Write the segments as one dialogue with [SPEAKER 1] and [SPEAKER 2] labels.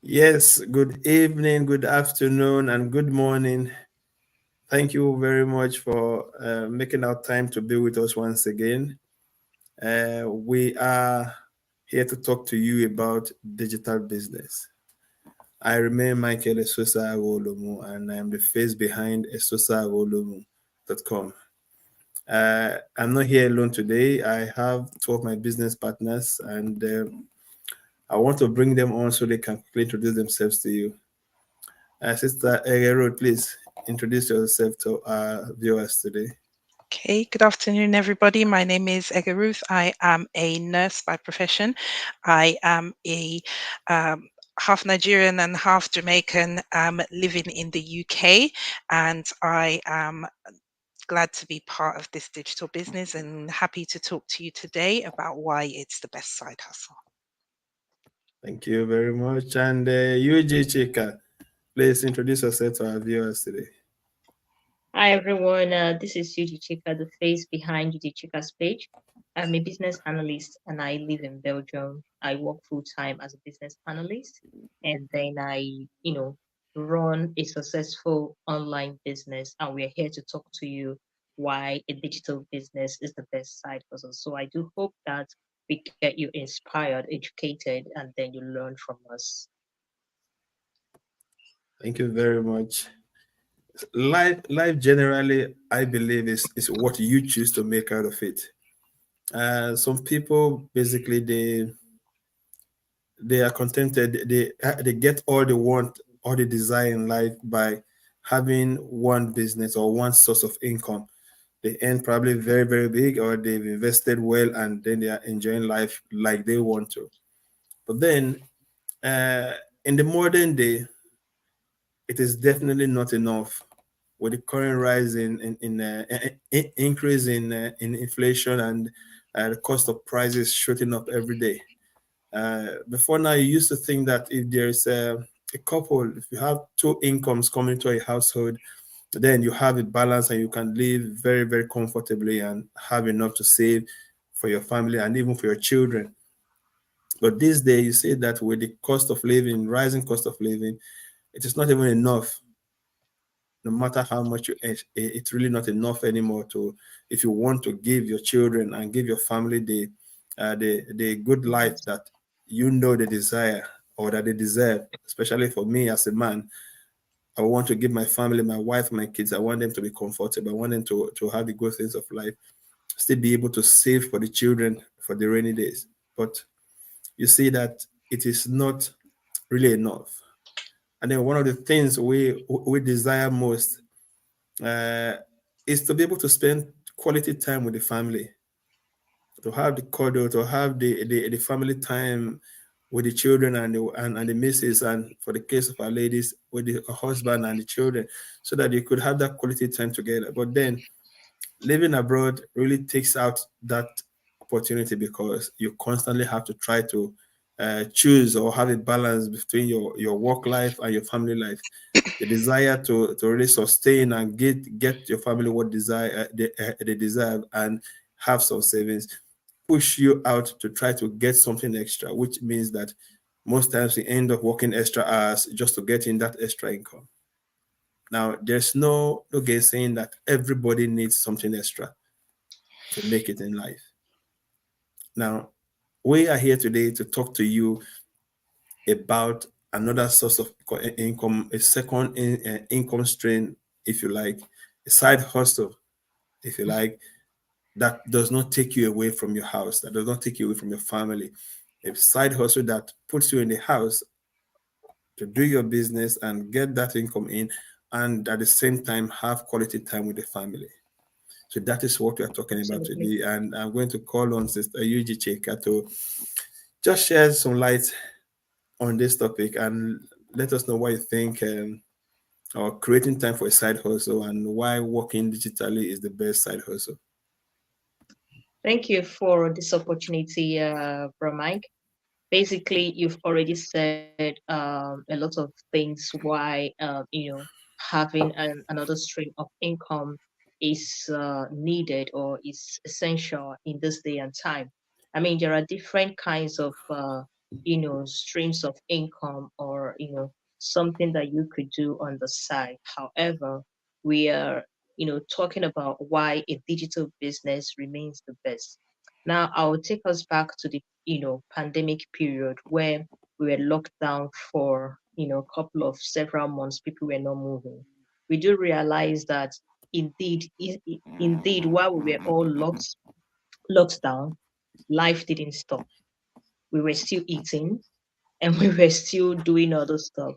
[SPEAKER 1] Yes, good evening, good afternoon, and good morning. Thank you very much for making our time to be with us once again. We are here to talk to you about digital business. I remain Michael Esosa Agho-Olomu, and I am the face behind esosagho-olomu.com. I'm not here alone today. I have two of my business partners, and I want to bring them on so they can quickly introduce themselves to you. Sister Egero, please introduce yourself to our viewers today.
[SPEAKER 2] Okay, good afternoon, everybody. My name is Ruth. I am a nurse by profession. I am a half Nigerian and half Jamaican living in the UK, and I am glad to be part of this digital business and happy to talk to you today about why it's the best side hustle.
[SPEAKER 1] Thank you very much. And UG Chika, please introduce yourself to our viewers today.
[SPEAKER 3] Hi everyone, this is Yuji Chika, the face behind Yuji Chika's page. I'm a business analyst and I live in Belgium. I work full time as a business analyst and then run a successful online business. And we're here to talk to you why a digital business is the best side hustle. So I do hope that we get you inspired, educated, and then you learn from us.
[SPEAKER 1] Thank you very much. Life generally, I believe, is what you choose to make out of it. Some people basically they are contented. They get all they want, all they desire in life by having one business or one source of income. They earn probably very, very big, or they've invested well, and then they are enjoying life like they want to. But then, uh, in the modern day, it is definitely not enough with the current rise in increase in inflation and the cost of prices shooting up every day. Before now, you used to think that if there's a couple, if you have two incomes coming to a household, then you have a balance and you can live very, very comfortably and have enough to save for your family and even for your children. But these days, you see that with the cost of living, rising cost of living, it is not even enough. No matter how much you earn, it's really not enough anymore to, if you want to give your children and give your family the good life that you know they desire or that they deserve. Especially for me as a man, I want to give my family, my wife, my kids, I want them to be comfortable. I want them to have the good things of life, still be able to save for the children for the rainy days. But you see that it is not really enough. And then one of the things we desire most uh, is to be able to spend quality time with the family, to have the cuddle, to have the family time with the children and the missus, and for the case of our ladies, with the husband and the children, so that you could have that quality time together. But then living abroad really takes out that opportunity because you constantly have to try to choose or have a balance between your work life and your family life. The desire to really sustain and get your family what they deserve and have some savings push you out to try to get something extra, which means that most times you end up working extra hours just to get in that extra income. Now, there's no saying that everybody needs something extra to make it in life. Now, we are here today to talk to you about another source of income, a second income stream, if you like, a side hustle, if you like, that does not take you away from your house, that does not take you away from your family. A side hustle that puts you in the house to do your business and get that income in, and at the same time have quality time with the family. So that is what we are talking about
[SPEAKER 3] Absolutely.
[SPEAKER 1] today. And I'm going to call on Sister Yuji Cheka to just share some light on this topic and let us know what you think, or creating time for a side hustle and why working digitally is the best side hustle.
[SPEAKER 3] Thank you for this opportunity, Bro Mike. Basically, you've already said a lot of things why having another stream of income is needed or is essential in this day and time. I mean, there are different kinds of streams of income, or something that you could do on the side. However, we are talking about why a digital business remains the best. Now I will take us back to the pandemic period, where we were locked down for a couple of several months. People were not moving. We do realize that indeed, while we were all locked down, life didn't stop. We were still eating, and we were still doing other stuff.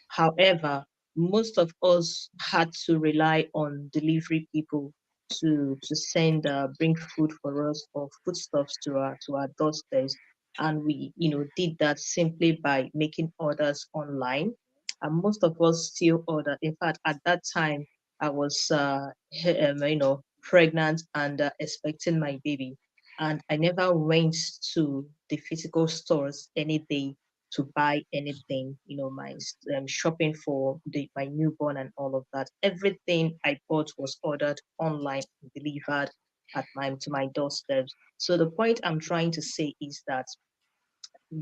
[SPEAKER 3] However, most of us had to rely on delivery people to send bring food for us, or foodstuffs to our doorsteps, and we did that simply by making orders online. And most of us still order. In fact, at that time, I was pregnant and expecting my baby, and I never went to the physical stores any day to buy anything, my shopping for my newborn and all of that. Everything I bought was ordered online and delivered to my doorstep. So the point I'm trying to say is that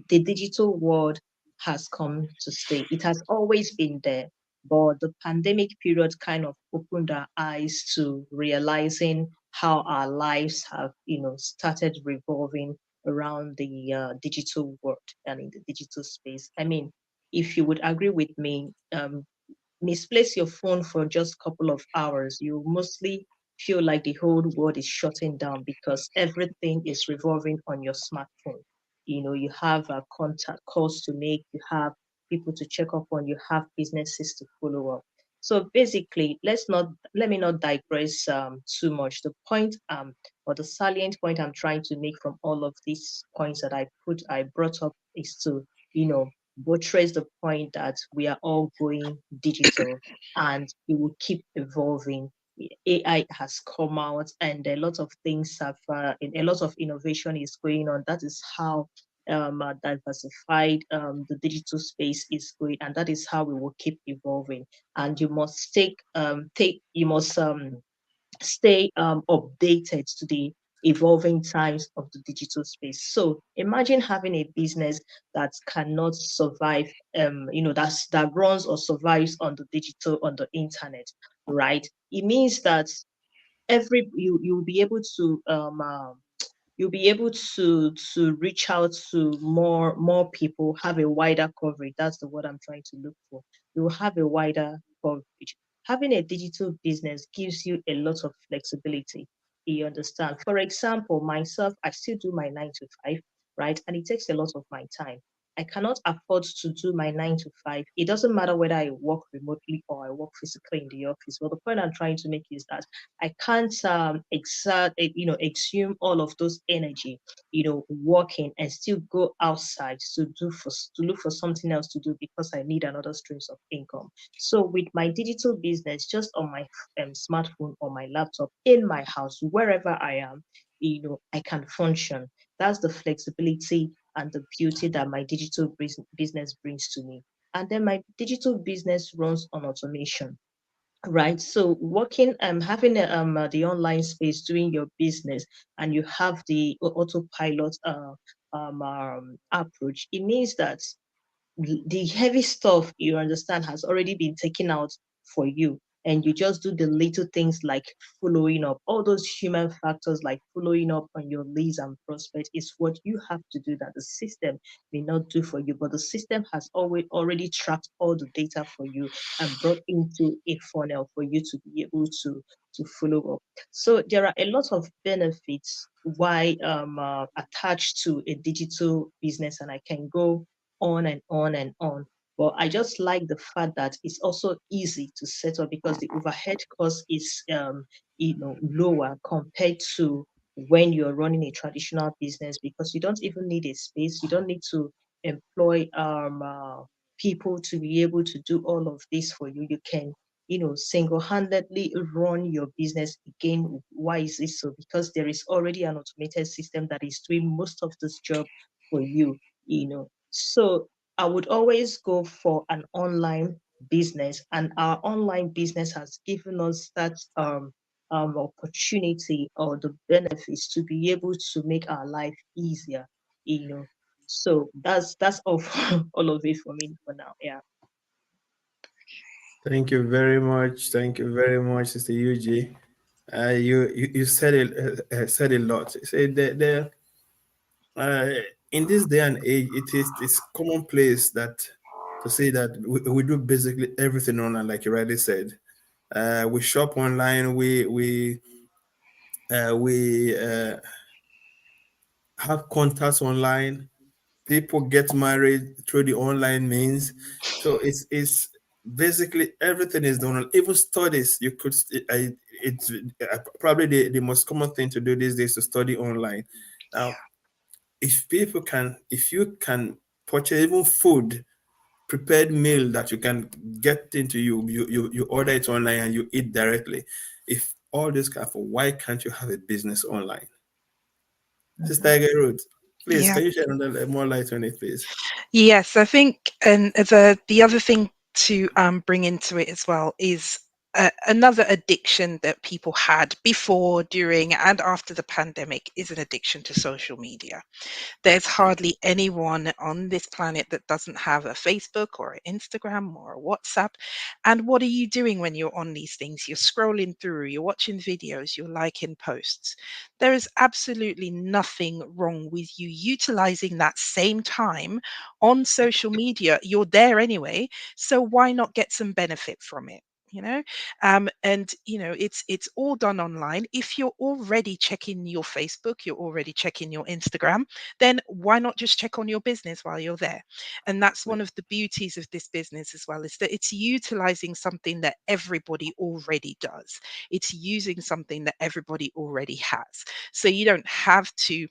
[SPEAKER 3] the digital world has come to stay. It has always been there, but the pandemic period kind of opened our eyes to realizing how our lives have, started revolving around the digital world and in the digital space. I mean, if you would agree with me, misplace your phone for just a couple of hours, you mostly feel like the whole world is shutting down, because everything is revolving on your smartphone. You have contact calls to make, you have people to check up on, you have businesses to follow up. So basically, let me not digress too much. The point or the salient point I'm trying to make from all of these points that I brought up is to buttress the point that we are all going digital, and it will keep evolving. AI has come out, and a lot of things a lot of innovation is going on. That is how diversified the digital space is going, and that is how we will keep evolving. And you must stay updated to the evolving times of the digital space. So imagine having a business that cannot survive, that runs or survives on the internet, right? It means that you'll be able to reach out to more people, have a wider coverage. That's the word I'm trying to look for. You will have a wider coverage. Having a digital business gives you a lot of flexibility. You understand? For example, myself, I still do my 9 to 5, right? And it takes a lot of my time. I cannot afford to do my 9 to 5. It doesn't matter whether I work remotely or I work physically in the office. But the point I'm trying to make is that I can't exhume all of those energy, working, and still go outside to look for something else to do, because I need another streams of income. So with my digital business, just on my smartphone or my laptop, in my house, wherever I am, I can function. That's the flexibility and the beauty that my digital business brings to me. And then my digital business runs on automation. Right. So working, having the online space, doing your business, and you have the autopilot approach. It means that the heavy stuff, you understand, has already been taken out for you, and you just do the little things like following up. All those human factors like following up on your leads and prospects is what you have to do, that the system may not do for you, but the system has already tracked all the data for you and brought into a funnel for you to be able to follow up. So there are a lot of benefits why attached to a digital business, and I can go on and on and on. But I just like the fact that it's also easy to set up, because the overhead cost is lower compared to when you're running a traditional business, because you don't even need a space. You don't need to employ people to be able to do all of this for you. You can single-handedly run your business. Again, why is this so? Because there is already an automated system that is doing most of this job for you. So I would always go for an online business, and our online business has given us that opportunity or the benefits to be able to make our life easier. you know So that's all all of it for me for now. Yeah.
[SPEAKER 1] Thank you very much. Thank you very much, Sister UG. You said a lot. You said that uh, in this day and age, it's commonplace that to say that we do basically everything online, like you rightly said. We shop online. We have contacts online. People get married through the online means. So it's basically everything is done. Even studies, you could. It's probably the most common thing to do these days to study online. Now, if you can purchase even food, prepared meal that you can get into you order it online and you eat directly. If all this kind of, why can't you have a business online? Sister Gerut, please,
[SPEAKER 2] Yeah.
[SPEAKER 1] can you shed more light on it, please?
[SPEAKER 2] Yes, I think, and the other thing to bring into it as well is another addiction that people had before, during, and after the pandemic is an addiction to social media. There's hardly anyone on this planet that doesn't have a Facebook or an Instagram or a WhatsApp. And what are you doing when you're on these things? You're scrolling through, you're watching videos, you're liking posts. There is absolutely nothing wrong with you utilizing that same time on social media. You're there anyway, so why not get some benefit from it? You know, and it's all done online. If you're already checking your Facebook, you're already checking your Instagram, then why not just check on your business while you're there? And that's one of the beauties of this business as well, is that it's utilizing something that everybody already does. It's using something that everybody already has. So you don't have to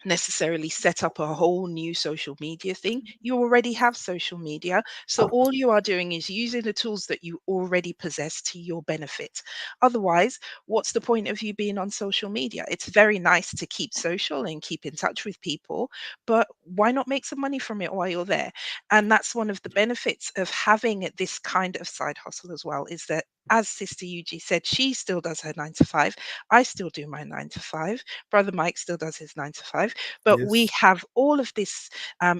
[SPEAKER 2] necessarily set up a whole new social media thing. You already have social media. So all you are doing is using the tools that you already possess to your benefit. Otherwise, what's the point of you being on social media? It's very nice to keep social and keep in touch with people, but why not make some money from it while you're there? And that's one of the benefits of having this kind of side hustle as well, is that, as Sister Yuji said, she still does her 9 to 5. I still do my 9 to 5. Brother Mike still does his 9 to 5, but we
[SPEAKER 1] Yes.
[SPEAKER 2] have all of this.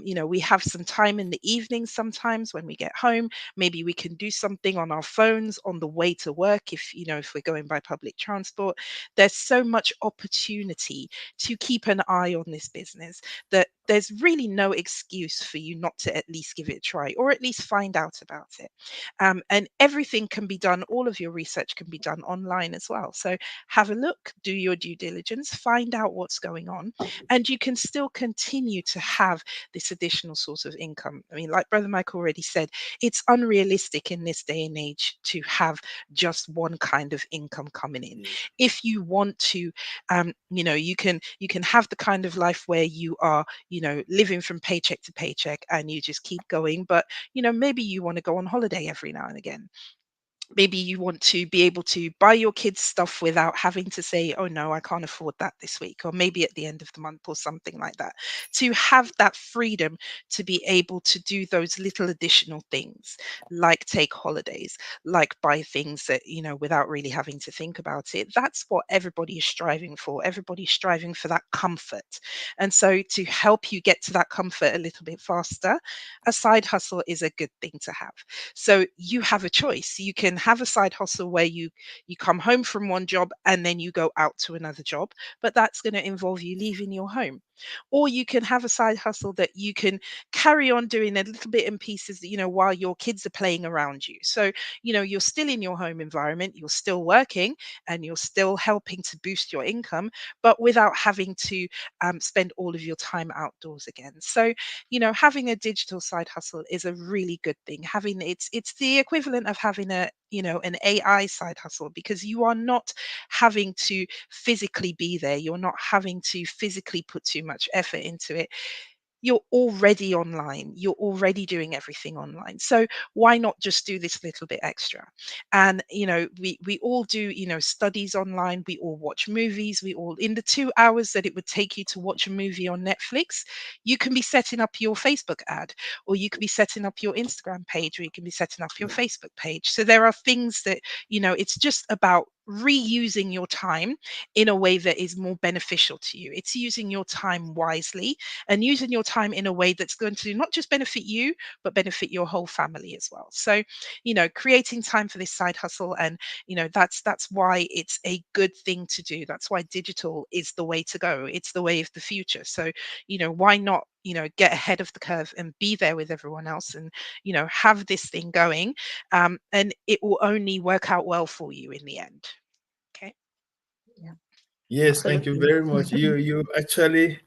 [SPEAKER 2] We have some time in the evening sometimes when we get home. Maybe we can do something on our phones on the way to work, if we're going by public transport. There's so much opportunity to keep an eye on this business that there's really no excuse for you not to at least give it a try, or at least find out about it. And everything can be done, all of your research can be done online as well. So have a look, do your due diligence, find out what's going on, and you can still continue to have this additional source of income. I mean, like Brother Mike already said, it's unrealistic in this day and age to have just one kind of income coming in. If you want to, you can have the kind of life where you are, living from paycheck to paycheck and you just keep going. But maybe you want to go on holiday every now and again. Maybe you want to be able to buy your kids stuff without having to say, oh no, I can't afford that this week, or maybe at the end of the month, or something like that. To have that freedom to be able to do those little additional things, like take holidays, like buy things that, without really having to think about it. That's what everybody is striving for. Everybody's striving for that comfort. And so to help you get to that comfort a little bit faster, a side hustle is a good thing to have. So you have a choice. You can have a side hustle where you come home from one job and then you go out to another job, but that's going to involve you leaving your home. Or you can have a side hustle that you can carry on doing a little bit in pieces, while your kids are playing around you. So, you're still in your home environment, you're still working, and you're still helping to boost your income, but without having to spend all of your time outdoors again. So, having a digital side hustle is a really good thing. Having it's the equivalent of having an AI side hustle, because you are not having to physically be there. You're not having to physically put too much effort into it. You're already online, you're already doing everything online, so why not just do this little bit extra? And we all do, studies online, we all watch movies, we all, in the 2 hours that it would take you to watch a movie on Netflix, you can be setting up your Facebook ad, or you can be setting up your Instagram page, or you can be setting up your Facebook page. So there are things that, it's just about reusing your time in a way that is more beneficial to you. It's using your time wisely and using your time in a way that's going to not just benefit you, but benefit your whole family as well. So, creating time for this side hustle, and that's why it's a good thing to do. That's why digital is the way to go. It's the way of the future. So, why not get ahead of the curve and be there with everyone else, and have this thing going, and it will only work out well for you in the end. Okay.
[SPEAKER 3] Yeah,
[SPEAKER 1] Yes, thank you
[SPEAKER 3] absolutely.
[SPEAKER 1] very much. You actually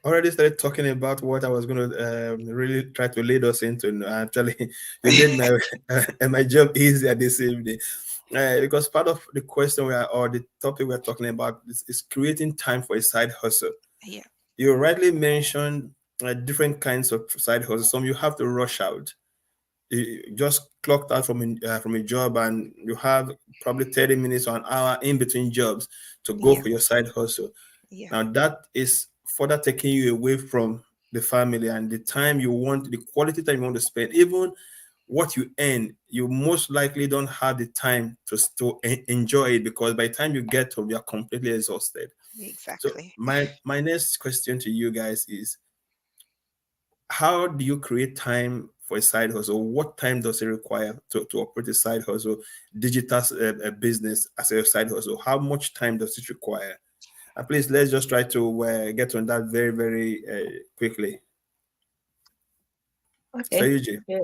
[SPEAKER 1] already started talking about what I was going to really try to lead us into. Actually, you made my my job easier this evening, because part of the question or the topic we're talking about is creating time for a side hustle.
[SPEAKER 2] Yeah.
[SPEAKER 1] You rightly mentioned different kinds of side hustles. Some you have to rush out. You just clocked out from a job, and you have probably 30 minutes or an hour in between jobs to go
[SPEAKER 2] Yeah.
[SPEAKER 1] for your side hustle.
[SPEAKER 2] Yeah.
[SPEAKER 1] Now that is further taking you away from the family and the time you want, the quality time you want to spend. Even what you earn, you most likely don't have the time to enjoy it, because by the time you get home, you're completely exhausted. So
[SPEAKER 2] Exactly.
[SPEAKER 1] my next question to you guys is, how do you create time for a side hustle? What time does it require to operate a side hustle, digital business as a side hustle? How much time does it require? And please, let's just try to get on that very, very quickly. Mr.
[SPEAKER 3] Okay.
[SPEAKER 1] Eugene.
[SPEAKER 3] Yeah.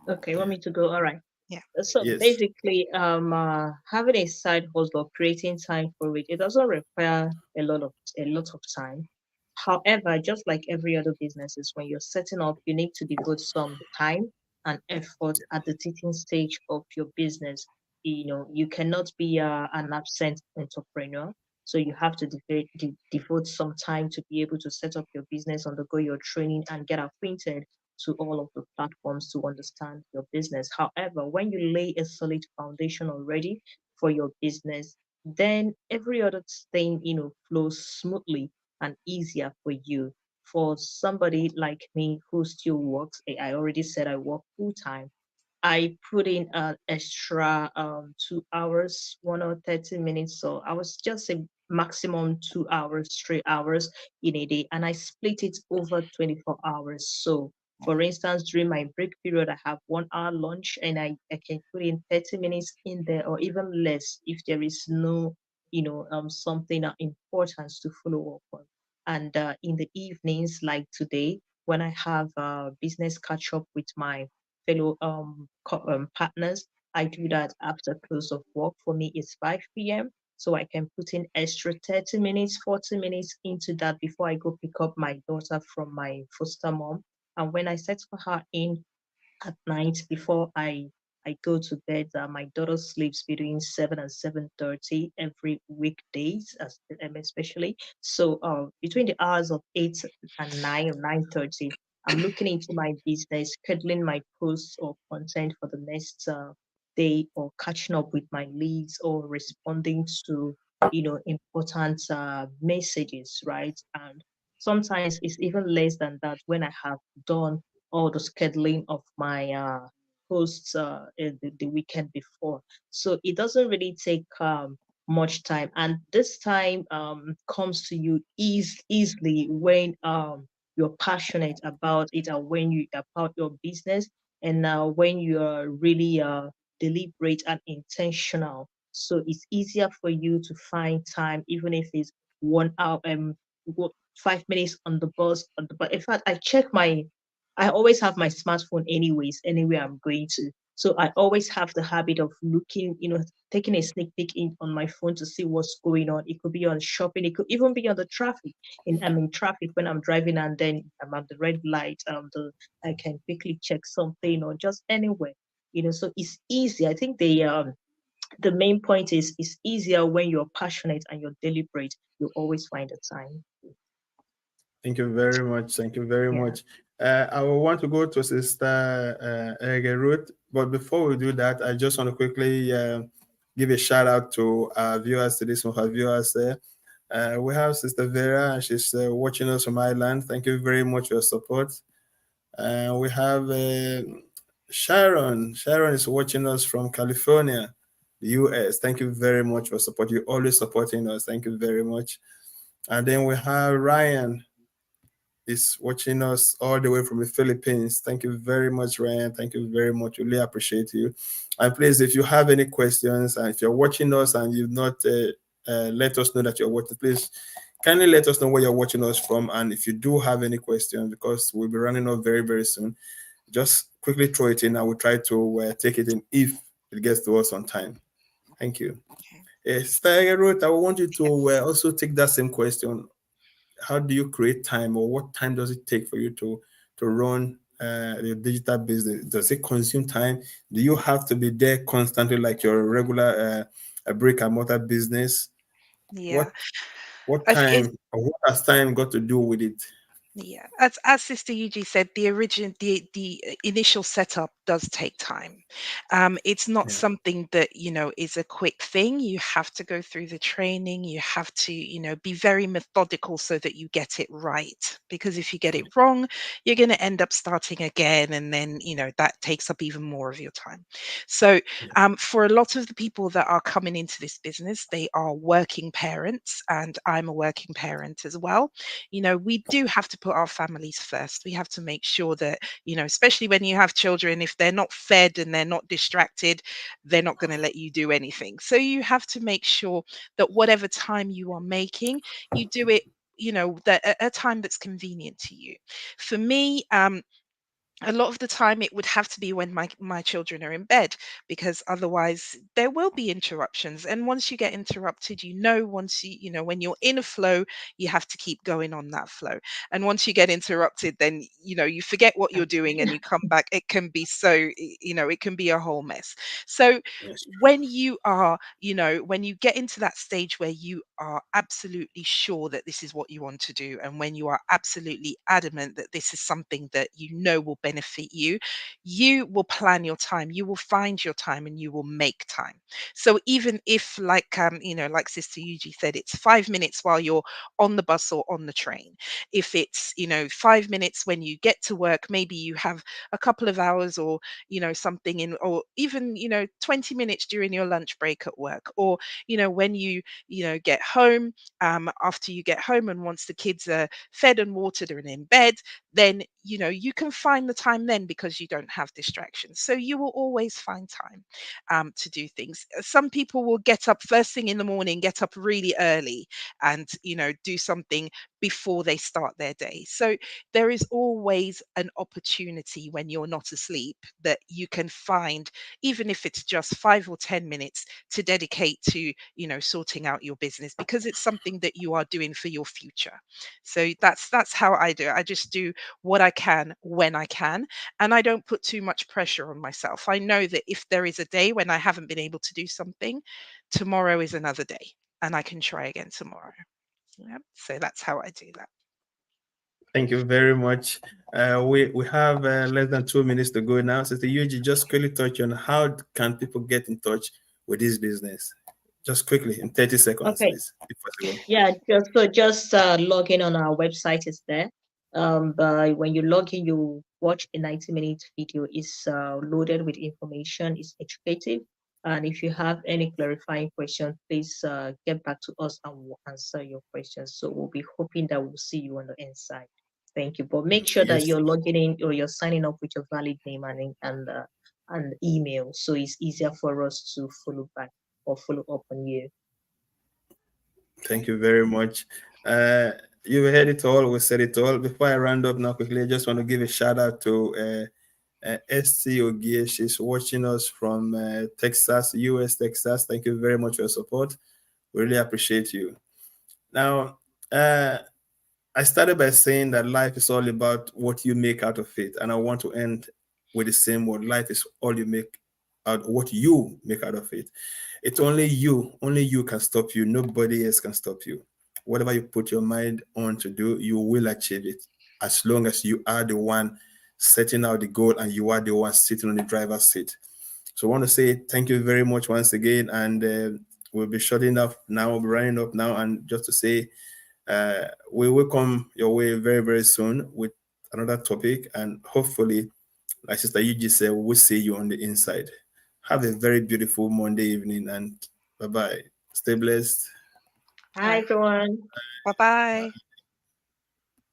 [SPEAKER 3] Okay. Want
[SPEAKER 1] Yeah.
[SPEAKER 3] me to go? All right.
[SPEAKER 2] Yeah.
[SPEAKER 3] So
[SPEAKER 1] Yes.
[SPEAKER 3] basically, having a side hustle or creating time for it, it doesn't require a lot of time. However, just like every other businesses, when you're setting up, you need to devote some time and effort at the teaching stage of your business. You cannot be an absent entrepreneur. So you have to devote some time to be able to set up your business, undergo your training, and get acquainted to all of the platforms to understand your business. However, when you lay a solid foundation already for your business, then every other thing, flows smoothly and easier for you. For somebody like me who still works, I already said I work full time. I put in an extra 2 hours, 1 or 30 minutes. So I was just a maximum 2 hours, 3 hours in a day, and I split it over 24 hours. So for instance, during my break period, I have 1 hour lunch, and I can put in 30 minutes in there or even less if there is no, something important to follow up on. And in the evenings, like today, when I have business catch up with my fellow partners, I do that after close of work. For me, it's 5 p.m. So I can put in extra 30 minutes, 40 minutes into that before I go pick up my daughter from my foster mom. And when I set for her in at night before I go to bed, my daughter sleeps between 7 and 7:30 every weekdays, especially. So between the hours of 8 and 9 or 9:30, I'm looking into my business, scheduling my posts or content for the next day, or catching up with my leads, or responding to important messages, right? And sometimes it's even less than that when I have done all the scheduling of my posts the weekend before. So it doesn't really take much time. And this time comes to you easily when you're passionate about it, and when you about your business, and when you are really deliberate and intentional. So it's easier for you to find time, even if it's 1 hour, 5 minutes on the bus. In fact, I always have my smartphone anyways, anywhere I'm going to. So I always have the habit of looking, taking a sneak peek on my phone to see what's going on. It could be on shopping, it could even be on the traffic. I'm in traffic when I'm driving, and then I'm at the red light. I can quickly check something, or just anywhere. So it's easy. I think the main point is it's easier when you're passionate and you're deliberate. You always find the time.
[SPEAKER 1] Thank you very much. Thank you very
[SPEAKER 3] Yeah.
[SPEAKER 1] much. I will want to go to Sister Ruth, but before we do that, I just want to quickly give a shout out to our viewers, to this one of our viewers there. We have Sister Vera, and she's watching us from Ireland. Thank you very much for your support. We have Sharon. Sharon is watching us from California. the US. Thank you very much for support. You're always supporting us. Thank you very much. And then we have Ryan is watching us all the way from the Philippines. Thank you very much, Ryan. Thank you very much. Really appreciate you. And please, if you have any questions, and if you're watching us and you've not let us know that you're watching, please kindly let us know where you're watching us from. And if you do have any questions, because we'll be running off very, very soon, just quickly throw it in. I will try to take it in if it gets to us on time. Thank you.
[SPEAKER 2] Okay.
[SPEAKER 1] Sister Ruth, I want you to
[SPEAKER 2] Yes.
[SPEAKER 1] also take that same question. How do you create time, or what time does it take for you to run your digital business? Does it consume time? Do you have to be there constantly like your regular a brick and mortar business?
[SPEAKER 2] Yeah.
[SPEAKER 1] What
[SPEAKER 2] I think
[SPEAKER 1] time, or what has time got to do with it?
[SPEAKER 2] Yeah, as Sister Yuji said, the initial setup does take time. It's not
[SPEAKER 1] Yeah.
[SPEAKER 2] something that is a quick thing. You have to go through the training. You have to be very methodical so that you get it right. Because if you get it wrong, you're going to end up starting again, and then that takes up even more of your time. So
[SPEAKER 1] Yeah.
[SPEAKER 2] for a lot of the people that are coming into this business, they are working parents, and I'm a working parent as well. We do have to put our families first. We have to make sure that, especially when you have children, if they're not fed and they're not distracted, they're not going to let you do anything. So you have to make sure that whatever time you are making, you do it that at a time that's convenient to you. For me, a lot of the time it would have to be when my children are in bed, because otherwise there will be interruptions, and once you get interrupted, once when you're in a flow, you have to keep going on that flow. And once you get interrupted, then you forget what you're doing and you come back. It can be it can be a whole mess. So
[SPEAKER 1] Yes.
[SPEAKER 2] when you are when you get into that stage where you are absolutely sure that this is what you want to do, and when you are absolutely adamant that this is something that will benefit you, you will plan your time, you will find your time, and you will make time. So even if, like like Sister Yuji said, it's 5 minutes while you're on the bus or on the train, if it's 5 minutes when you get to work, maybe you have a couple of hours, or something in, or even 20 minutes during your lunch break at work, or when you get home, after you get home, and once the kids are fed and watered and in bed, then you can find the time then, because you don't have distractions. So you will always find time to do things. Some people will get up first thing in the morning, get up really early, and do something before they start their day. So there is always an opportunity when you're not asleep that you can find, even if it's just 5 or 10 minutes, to dedicate to sorting out your business, because it's something that you are doing for your future. So that's how I do it. I just do what I can when I can, and I don't put too much pressure on myself. I know that if there is a day when I haven't been able to do something, tomorrow is another day, and I can try again tomorrow. Yeah, so that's how I do that.
[SPEAKER 1] Thank you very much. We have less than 2 minutes to go now. Sister Yuji, just quickly touch on how can people get in touch with this business? Just quickly in 30 seconds,
[SPEAKER 3] Okay.
[SPEAKER 1] please, if possible.
[SPEAKER 3] Yeah, just log in on our website. It's there. But when you log in, you watch a 90-minute video. It's loaded with information. It's educative. And if you have any clarifying question, please get back to us and we'll answer your questions. So we'll be hoping that we'll see you on the inside. Thank you. But make sure that
[SPEAKER 1] Yes.
[SPEAKER 3] you're logging in or you're signing up with your valid name and email, so it's easier for us to follow back or follow up on you.
[SPEAKER 1] Thank you very much. Uh, you heard it all. We said it all. Before I round up now quickly, I just want to give a shout out to ST Ogie. She's watching us from Texas, US, Texas. Thank you very much for your support. We really appreciate you. Now, I started by saying that life is all about what you make out of it. And I want to end with the same word. Life is all you make out, what you make out of it. It's only you can stop you. Nobody else can stop you. Whatever you put your mind on to do, you will achieve it, as long as you are the one setting out the goal and you are the one sitting on the driver's seat. So I want to say thank you very much once again. And we'll be shutting up now, we'll be running up now. And just to say, we will come your way very, very soon with another topic. And hopefully, like Sister Yuji said, we will see you on the inside. Have a very beautiful Monday evening, and bye bye. Stay blessed.
[SPEAKER 3] Hi,
[SPEAKER 2] Bye.
[SPEAKER 3] everyone.
[SPEAKER 2] Bye bye.